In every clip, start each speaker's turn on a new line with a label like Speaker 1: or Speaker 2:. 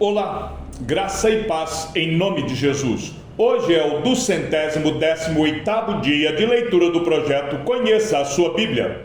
Speaker 1: Olá, graça e paz em nome de Jesus. Hoje é o 218º dia de leitura do projeto Conheça a Sua Bíblia.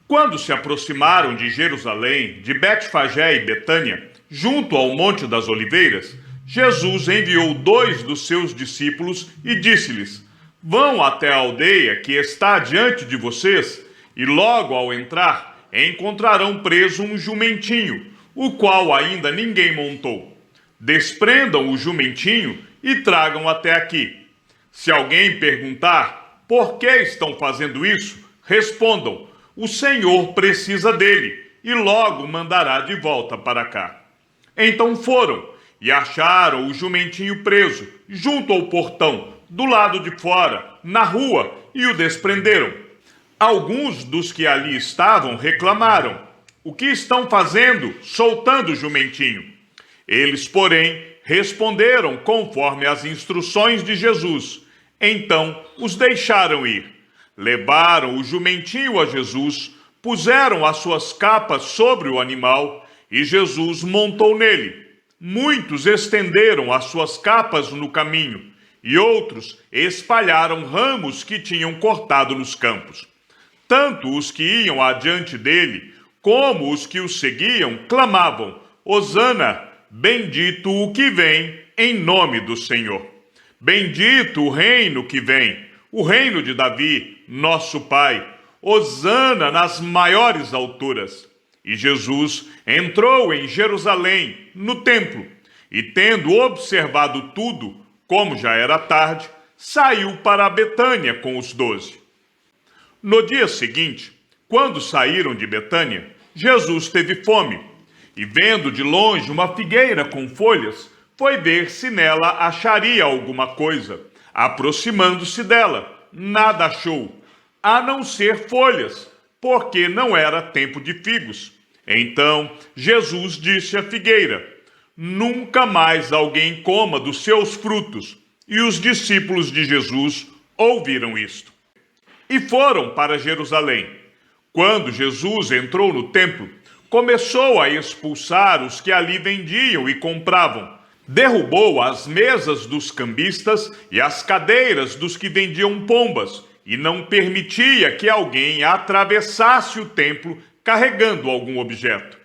Speaker 1: Quando se aproximaram de Jerusalém, de Betfagé e Betânia, junto ao Monte das Oliveiras, Jesus enviou 2 dos seus discípulos e disse-lhes: Vão até a aldeia que está diante de vocês, e logo ao entrar encontrarão preso um jumentinho, o qual ainda ninguém montou. Desprendam o jumentinho e tragam até aqui. Se alguém perguntar por que estão fazendo isso, respondam: o Senhor precisa dele e logo mandará de volta para cá. Então foram e acharam o jumentinho preso junto ao portão, do lado de fora, na rua, e o desprenderam. Alguns dos que ali estavam reclamaram: o que estão fazendo, soltando o jumentinho? Eles, porém, responderam conforme as instruções de Jesus. Então os deixaram ir. Levaram o jumentinho a Jesus, puseram as suas capas sobre o animal e Jesus montou nele. Muitos estenderam as suas capas no caminho e outros espalharam ramos que tinham cortado nos campos. Tanto os que iam adiante dele, como os que o seguiam, clamavam: Hosana, bendito o que vem em nome do Senhor. Bendito o reino que vem, o reino de Davi, nosso Pai. Hosana nas maiores alturas. E Jesus entrou em Jerusalém, no templo, e tendo observado tudo, como já era tarde, saiu para Betânia com os 12. No dia seguinte, quando saíram de Betânia, Jesus teve fome, e vendo de longe uma figueira com folhas, foi ver se nela acharia alguma coisa. Aproximando-se dela, nada achou, a não ser folhas, porque não era tempo de figos. Então Jesus disse à figueira: nunca mais alguém coma dos seus frutos. E os discípulos de Jesus ouviram isto. E foram para Jerusalém. Quando Jesus entrou no templo, começou a expulsar os que ali vendiam e compravam. Derrubou as mesas dos cambistas e as cadeiras dos que vendiam pombas, e não permitia que alguém atravessasse o templo carregando algum objeto.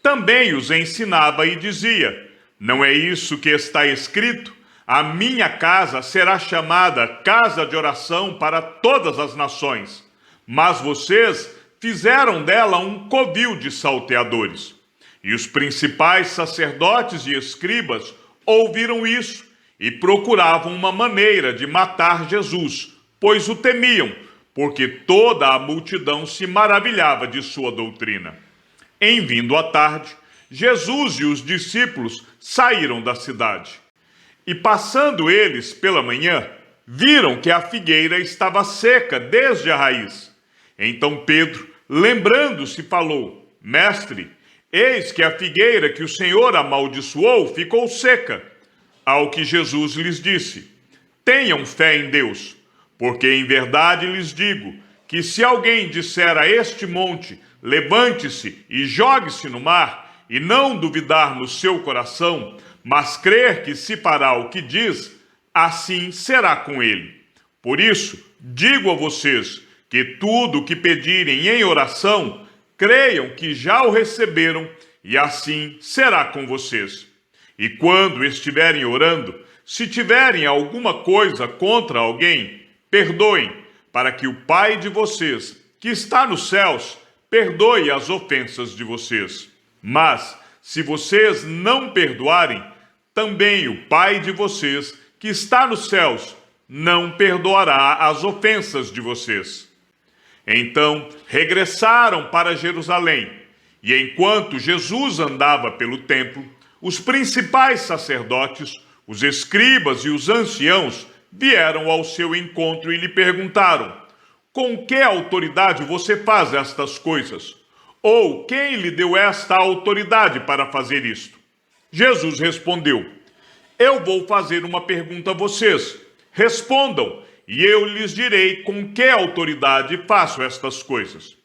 Speaker 1: Também os ensinava e dizia: não é isso que está escrito? A minha casa será chamada casa de oração para todas as nações. Mas vocês fizeram dela um covil de salteadores. E os principais sacerdotes e escribas ouviram isso e procuravam uma maneira de matar Jesus, pois o temiam, porque toda a multidão se maravilhava de sua doutrina. Em vindo a tarde, Jesus e os discípulos saíram da cidade. E passando eles pela manhã, viram que a figueira estava seca desde a raiz. Então Pedro, lembrando-se, falou: Mestre, eis que a figueira que o Senhor amaldiçoou ficou seca. Ao que Jesus lhes disse: tenham fé em Deus, porque em verdade lhes digo que se alguém disser a este monte: levante-se e jogue-se no mar, e não duvidar no seu coração, mas crer que se fará o que diz, assim será com ele. Por isso, digo a vocês que tudo o que pedirem em oração, creiam que já o receberam, e assim será com vocês. E quando estiverem orando, se tiverem alguma coisa contra alguém, perdoem, para que o Pai de vocês, que está nos céus, perdoe as ofensas de vocês. Mas, se vocês não perdoarem, também o Pai de vocês, que está nos céus, não perdoará as ofensas de vocês. Então regressaram para Jerusalém, e enquanto Jesus andava pelo templo, os principais sacerdotes, os escribas e os anciãos vieram ao seu encontro e lhe perguntaram: com que autoridade você faz estas coisas? Ou quem lhe deu esta autoridade para fazer isto? Jesus respondeu: eu vou fazer uma pergunta a vocês. Respondam, e eu lhes direi com que autoridade faço estas coisas.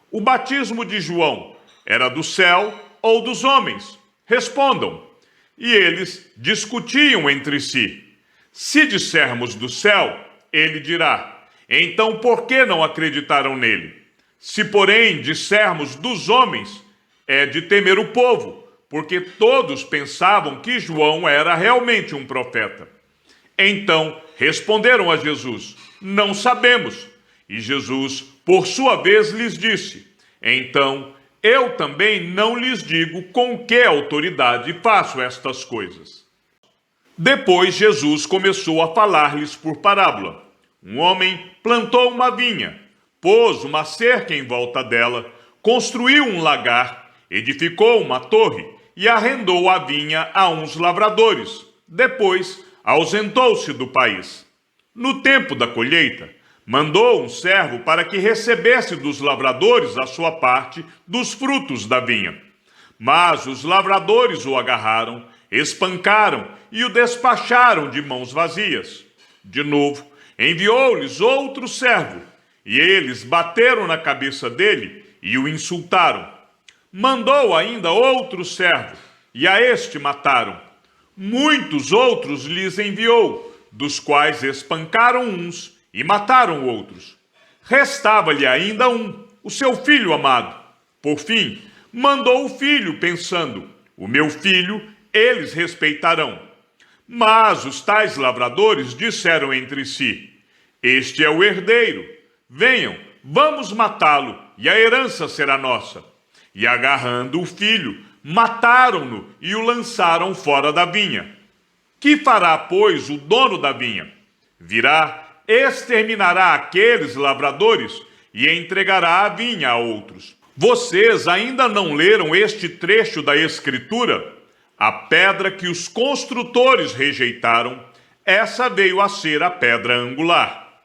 Speaker 1: O batismo de João era do céu ou dos homens? Respondam. e eles discutiam entre si. Se dissermos do céu, ele dirá: então por que não acreditaram nele? Se, porém, dissermos dos homens, é de temer o povo, porque todos pensavam que João era realmente um profeta. Então responderam a Jesus: não sabemos. E Jesus, por sua vez, lhes disse: então eu também não lhes digo com que autoridade faço estas coisas. Depois Jesus começou a falar-lhes por parábola. Um homem plantou uma vinha, pôs uma cerca em volta dela, construiu um lagar, edificou uma torre e arrendou a vinha a uns lavradores. Depois ausentou-se do país. No tempo da colheita, mandou um servo para que recebesse dos lavradores a sua parte dos frutos da vinha. Mas os lavradores o agarraram, espancaram e o despacharam de mãos vazias. De novo, enviou-lhes outro servo, e eles bateram na cabeça dele e o insultaram. Mandou ainda outro servo, e a este mataram. Muitos outros lhes enviou, dos quais espancaram uns e mataram outros. Restava-lhe ainda um, o seu filho amado. Por fim, mandou o filho, pensando: o meu filho eles respeitarão. Mas os tais lavradores disseram entre si: este é o herdeiro. Venham, vamos matá-lo, e a herança será nossa. E agarrando o filho, mataram-no e o lançaram fora da vinha. Que fará, pois, o dono da vinha? Virá, exterminará aqueles lavradores e entregará a vinha a outros. Vocês ainda não leram este trecho da Escritura? A pedra que os construtores rejeitaram, essa veio a ser a pedra angular.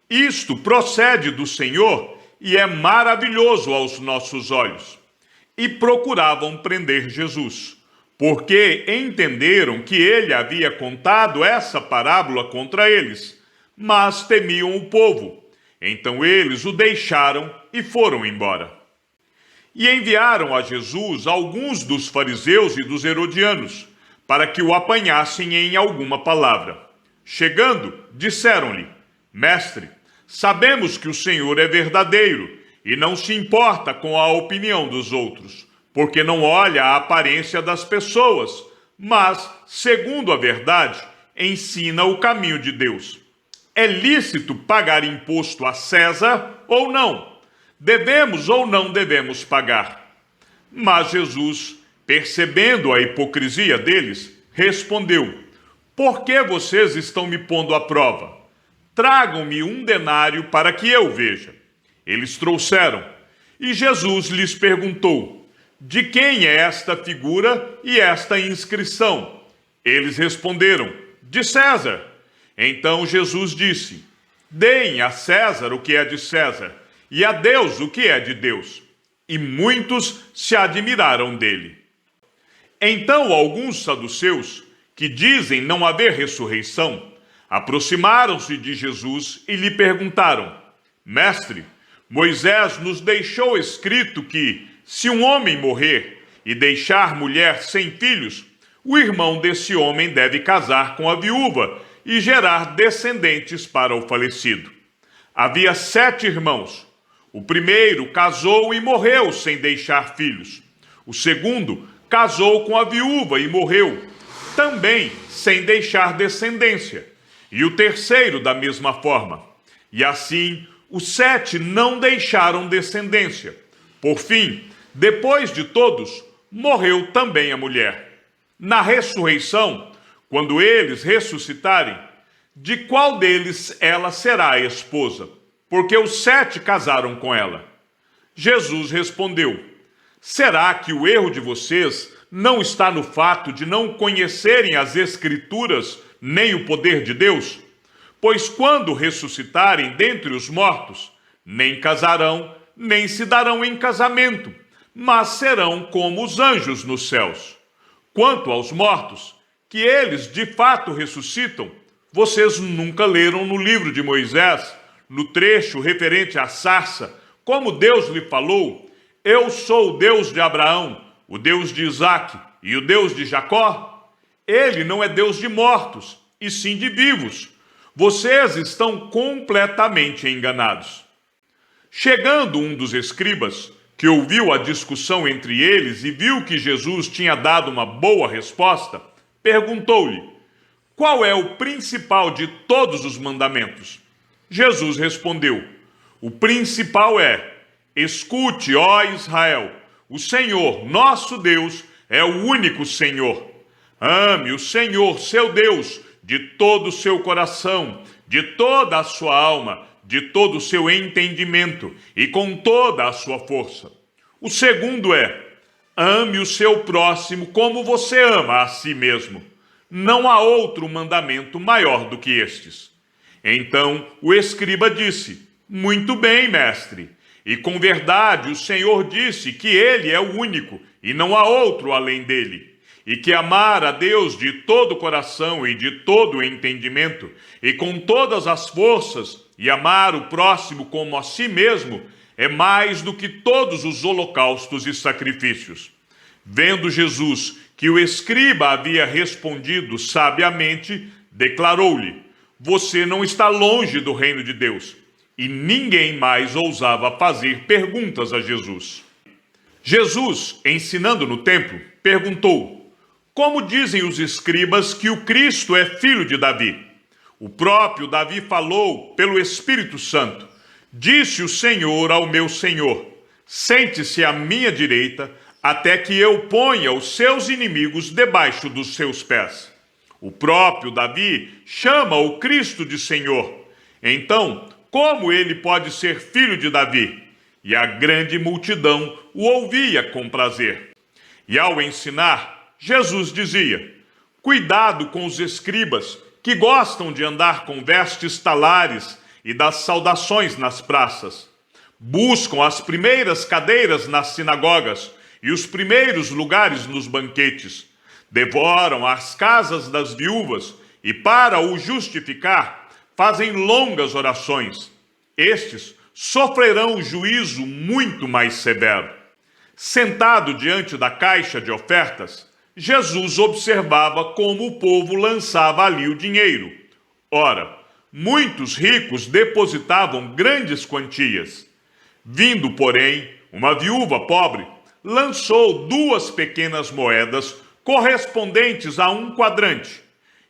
Speaker 1: Isto procede do Senhor e é maravilhoso aos nossos olhos. E procuravam prender Jesus, porque entenderam que ele havia contado essa parábola contra eles, mas temiam o povo. Então eles o deixaram e foram embora. E enviaram a Jesus alguns dos fariseus e dos herodianos, para que o apanhassem em alguma palavra. Chegando, disseram-lhe: mestre, sabemos que o Senhor é verdadeiro e não se importa com a opinião dos outros, porque não olha a aparência das pessoas, mas, segundo a verdade, ensina o caminho de Deus. É lícito pagar imposto a César ou não? Devemos ou não devemos pagar? Mas Jesus, percebendo a hipocrisia deles, respondeu: por que vocês estão me pondo à prova? Tragam-me um denário para que eu veja. Eles trouxeram, e Jesus lhes perguntou: de quem é esta figura e esta inscrição? Eles responderam: de César. Então Jesus disse: deem a César o que é de César, e a Deus o que é de Deus. E muitos se admiraram dele. Então alguns saduceus, que dizem não haver ressurreição, aproximaram-se de Jesus e lhe perguntaram: mestre, Moisés nos deixou escrito que, se um homem morrer e deixar mulher sem filhos, o irmão desse homem deve casar com a viúva e gerar descendentes para o falecido. Havia 7 irmãos. O primeiro casou e morreu sem deixar filhos. O segundo casou com a viúva e morreu, também sem deixar descendência. E o terceiro da mesma forma. E assim, os 7 não deixaram descendência. Por fim, depois de todos, morreu também a mulher. Na ressurreição, quando eles ressuscitarem, de qual deles ela será a esposa? Porque os 7 casaram com ela. Jesus respondeu: será que o erro de vocês não está no fato de não conhecerem as Escrituras nem o poder de Deus? Pois quando ressuscitarem dentre os mortos, nem casarão, nem se darão em casamento, mas serão como os anjos nos céus. Quanto aos mortos, que eles de fato ressuscitam, vocês nunca leram no livro de Moisés, no trecho referente à sarça, como Deus lhe falou: eu sou o Deus de Abraão, o Deus de Isaque e o Deus de Jacó? Ele não é Deus de mortos, e sim de vivos. Vocês estão completamente enganados. Chegando um dos escribas, que ouviu a discussão entre eles e viu que Jesus tinha dado uma boa resposta, perguntou-lhe: qual é o principal de todos os mandamentos? Jesus respondeu: o principal é: escute, ó Israel, o Senhor, nosso Deus, é o único Senhor. Ame o Senhor, seu Deus, de todo o seu coração, de toda a sua alma, de todo o seu entendimento e com toda a sua força. O segundo é: ame o seu próximo como você ama a si mesmo. Não há outro mandamento maior do que estes. Então o escriba disse: muito bem, mestre. E com verdade o Senhor disse que ele é o único e não há outro além dele. E que amar a Deus de todo o coração e de todo o entendimento e com todas as forças e amar o próximo como a si mesmo é mais do que todos os holocaustos e sacrifícios. Vendo Jesus que o escriba havia respondido sabiamente, declarou-lhe: você não está longe do reino de Deus. E ninguém mais ousava fazer perguntas a Jesus. Jesus, ensinando no templo, perguntou: como dizem os escribas que o Cristo é filho de Davi? O próprio Davi falou pelo Espírito Santo: disse o Senhor ao meu Senhor: sente-se à minha direita, até que eu ponha os seus inimigos debaixo dos seus pés. O próprio Davi chama o Cristo de Senhor. Então, como ele pode ser filho de Davi? E a grande multidão o ouvia com prazer. E ao ensinar, Jesus dizia: cuidado com os escribas, que gostam de andar com vestes talares e das saudações nas praças. Buscam as primeiras cadeiras nas sinagogas e os primeiros lugares nos banquetes. Devoram as casas das viúvas e, para o justificar, fazem longas orações. Estes sofrerão juízo muito mais severo. Sentado diante da caixa de ofertas, Jesus observava como o povo lançava ali o dinheiro. Ora, muitos ricos depositavam grandes quantias. Vindo, porém, uma viúva pobre, lançou 2 pequenas moedas correspondentes a 1 quadrante.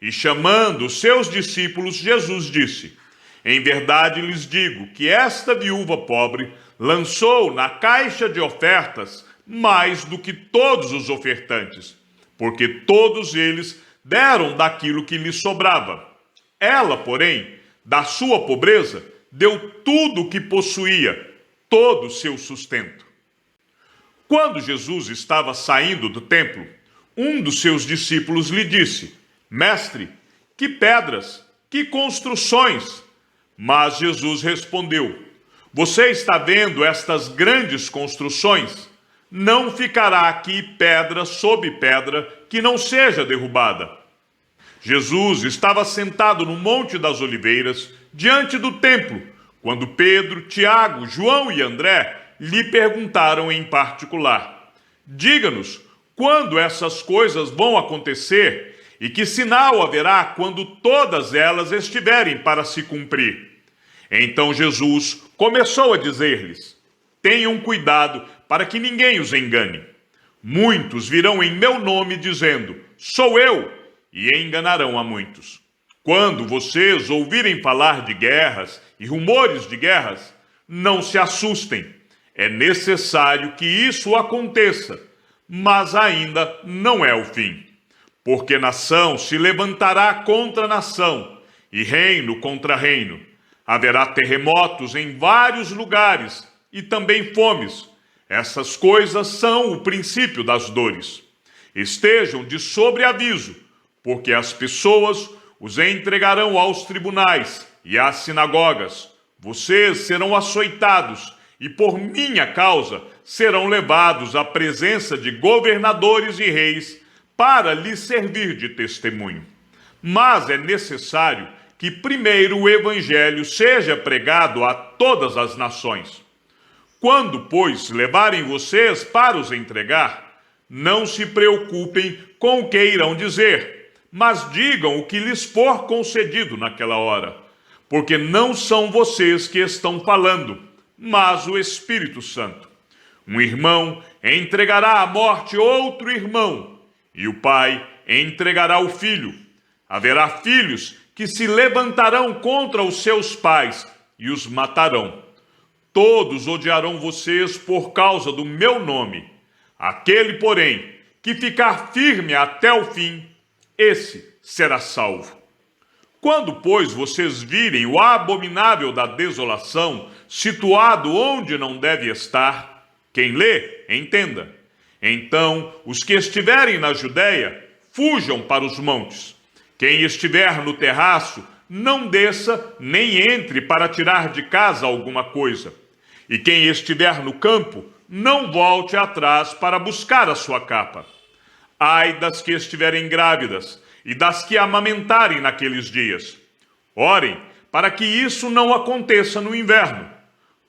Speaker 1: E chamando seus discípulos, Jesus disse: em verdade lhes digo que esta viúva pobre lançou na caixa de ofertas mais do que todos os ofertantes, porque todos eles deram daquilo que lhes sobrava. Ela, porém, da sua pobreza, deu tudo o que possuía, todo o seu sustento. Quando Jesus estava saindo do templo, um dos seus discípulos lhe disse: mestre, que pedras, que construções! Mas Jesus respondeu: você está vendo estas grandes construções? Não ficará aqui pedra sobre pedra que não seja derrubada. Jesus estava sentado no Monte das Oliveiras, diante do templo, quando Pedro, Tiago, João e André lhe perguntaram em particular: diga-nos, quando essas coisas vão acontecer e que sinal haverá quando todas elas estiverem para se cumprir? Então Jesus começou a dizer-lhes: tenham cuidado para que ninguém os engane. Muitos virão em meu nome dizendo: sou eu, e enganarão a muitos. Quando vocês ouvirem falar de guerras e rumores de guerras, não se assustem. É necessário que isso aconteça, mas ainda não é o fim. Porque nação se levantará contra nação, e reino contra reino. Haverá terremotos em vários lugares, e também fomes. Essas coisas são o princípio das dores. Estejam de sobreaviso, porque as pessoas os entregarão aos tribunais e às sinagogas. Vocês serão açoitados, e por minha causa serão levados à presença de governadores e reis para lhes servir de testemunho. Mas é necessário que primeiro o evangelho seja pregado a todas as nações. Quando, pois, levarem vocês para os entregar, não se preocupem com o que irão dizer, mas digam o que lhes for concedido naquela hora, porque não são vocês que estão falando, mas o Espírito Santo. Um irmão entregará à morte outro irmão, e o pai entregará o filho. Haverá filhos que se levantarão contra os seus pais e os matarão. Todos odiarão vocês por causa do meu nome. Aquele, porém, que ficar firme até o fim, esse será salvo. Quando, pois, vocês virem o abominável da desolação situado onde não deve estar, quem lê, entenda. Então, os que estiverem na Judéia, fujam para os montes. Quem estiver no terraço, não desça nem entre para tirar de casa alguma coisa. E quem estiver no campo, não volte atrás para buscar a sua capa. Ai das que estiverem grávidas e das que amamentarem naqueles dias. Orem para que isso não aconteça no inverno,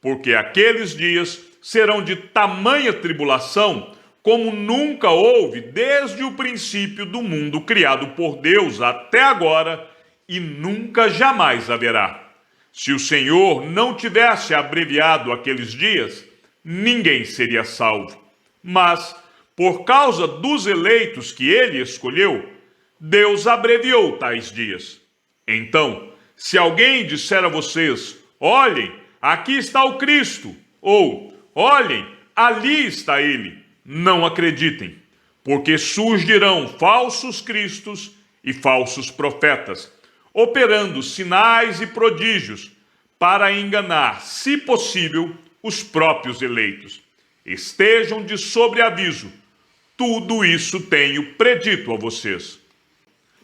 Speaker 1: porque aqueles dias serão de tamanha tribulação como nunca houve desde o princípio do mundo criado por Deus até agora, e nunca jamais haverá. Se o Senhor não tivesse abreviado aqueles dias, ninguém seria salvo. Mas, por causa dos eleitos que ele escolheu, Deus abreviou tais dias. Então, se alguém disser a vocês, olhem, aqui está o Cristo, ou olhem, ali está ele, não acreditem, porque surgirão falsos cristos e falsos profetas, operando sinais e prodígios para enganar, se possível, os próprios eleitos. Estejam de sobreaviso, tudo isso tenho predito a vocês.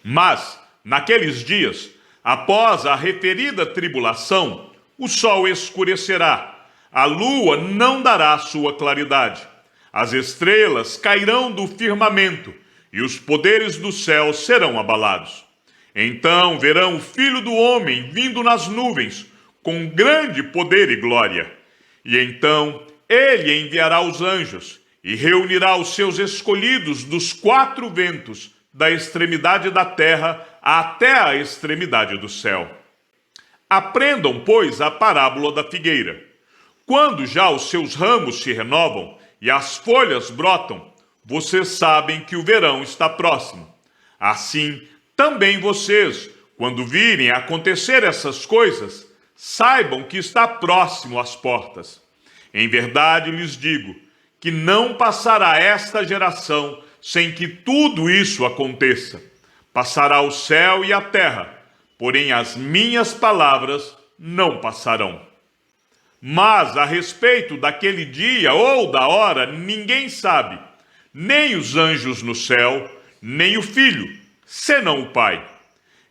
Speaker 1: Mas, naqueles dias, após a referida tribulação, o sol escurecerá, a lua não dará sua claridade, as estrelas cairão do firmamento e os poderes do céu serão abalados. Então verão o Filho do Homem vindo nas nuvens, com grande poder e glória. E então ele enviará os anjos e reunirá os seus escolhidos dos quatro ventos, da extremidade da terra até a extremidade do céu. Aprendam, pois, a parábola da figueira. Quando já os seus ramos se renovam e as folhas brotam, vocês sabem que o verão está próximo. Assim, também vocês, quando virem acontecer essas coisas, saibam que está próximo às portas. Em verdade lhes digo que não passará esta geração sem que tudo isso aconteça. Passará o céu e a terra, porém as minhas palavras não passarão. Mas a respeito daquele dia ou da hora, ninguém sabe, nem os anjos no céu, nem o Filho, senão o Pai.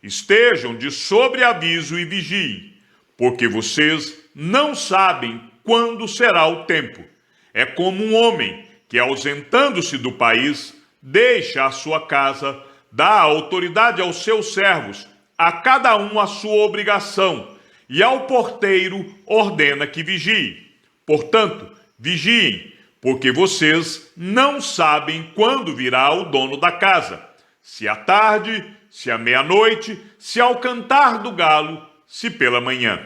Speaker 1: Estejam de sobreaviso e vigiem, porque vocês não sabem quando será o tempo. É como um homem que, ausentando-se do país, deixa a sua casa, dá autoridade aos seus servos, a cada um a sua obrigação, e ao porteiro ordena que vigie. Portanto, vigiem, porque vocês não sabem quando virá o dono da casa, se à tarde, se à meia-noite, se ao cantar do galo, se pela manhã,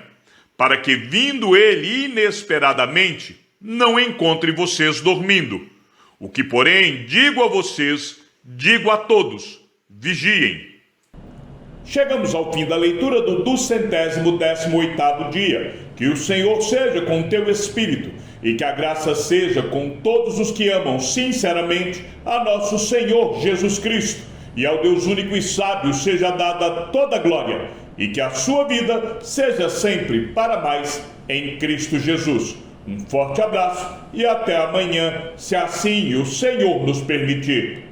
Speaker 1: para que, vindo ele inesperadamente, não encontre vocês dormindo. O que, porém, digo a vocês, digo a todos, vigiem. Chegamos ao fim da leitura do 218º dia. Que o Senhor seja com o teu espírito e que a graça seja com todos os que amam sinceramente a nosso Senhor Jesus Cristo. E ao Deus único e sábio seja dada toda a glória e que a sua vida seja sempre para mais em Cristo Jesus. Um forte abraço e até amanhã, se assim o Senhor nos permitir.